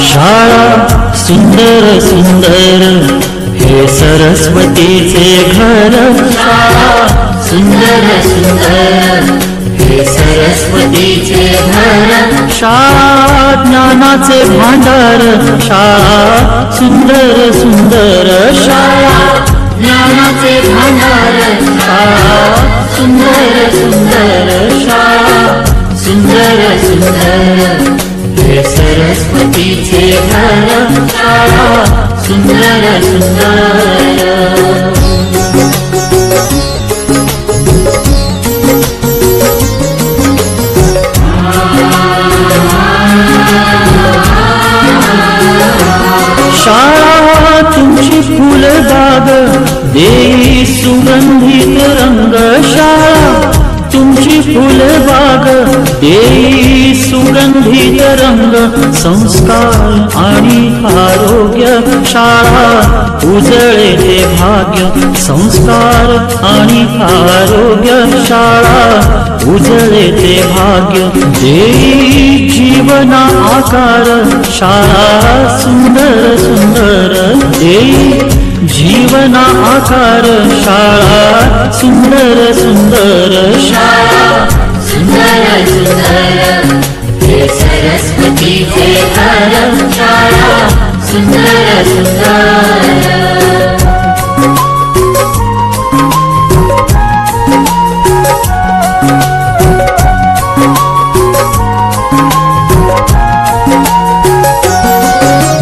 शाळा सुंदर सुंदर हे सरस्वतीचे घर, शाळा सुंदर सुंदर हे सरस्वतीचे घर, शाळा ज्ञानाचे भांडार, शाळा सुंदर सुंदर, शाळा ज्ञानाचे भांडार, शाळा सुंदर सुंदर, शाळा सुंदर सुंदर हे सरस्वतीचे घर, शाळा सुंदर सुंदर। शाळा तुमची फुलबाग देई सुगंधित रंग, शाळा तुमची फुलबाग देई सुगंधित रंग, संस्कार आणि आरोग्य शाळा उजळे ते भाग्य, संस्कार आणि आरोग्य शाळा उजळे ते भाग्य, देई जीवना आकार शाळा सुंदर सुंदर, देई जीवना आकार शाळा सुंदर सुंदर, शाळा सुंदर सुंदर हे सरस्वतीचे घर, शाळा सुंदर सुंदर।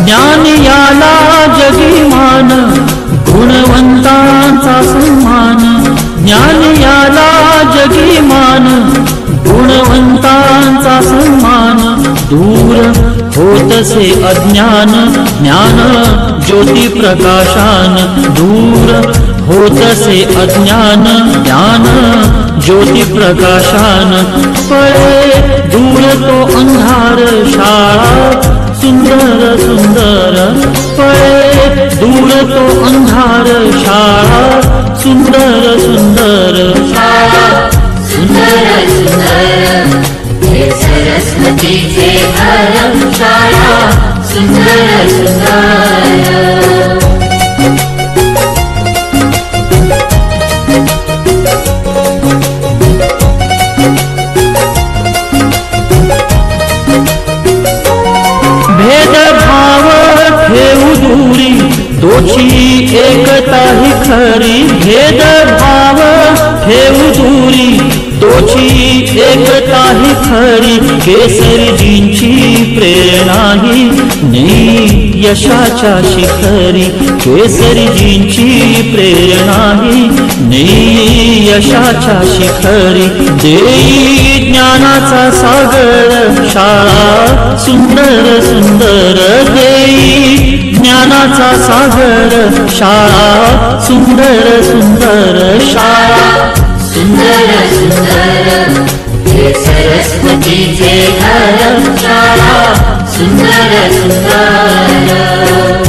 ज्ञान याला जगीमान गुणवंतांचा सन्मान, ज्ञान याला जगीमान गुणवंतांचा सन्मान, दूर होतसे अज्ञान ज्ञान ज्योती प्रकाशान, दूर होतसे अज्ञान ज्ञान ज्योती प्रकाशान, पळे दूर तो अंधार शाळा सुंदर सुंदर, पळे दूर तो अंधार शाळा सुंदर सुंदर, शाळा सुंदर सुंदर हे सरस्वतीचे घर, शाळा सुंदर सुंदर। भेदभाव ठेवू दूरी दोषी एकता ही खरी, भेदभाव ठेवू दूरी दोषी एकता ही खरी, केसरीजींची प्रेरणा ही नेई यशाच्या शिखरी, केसरीजींची प्रेरणा ही नेई यशाच्या शिखरी, देई ज्ञानाचा सागर शाळा सुंदर सुंदर, देई ज्ञानाचा सागर शाळा सुंदर सुंदर, शाळा सुंदर सुंदर हे सरस्वतीचे घर, शाळा सुंदर सुंदर।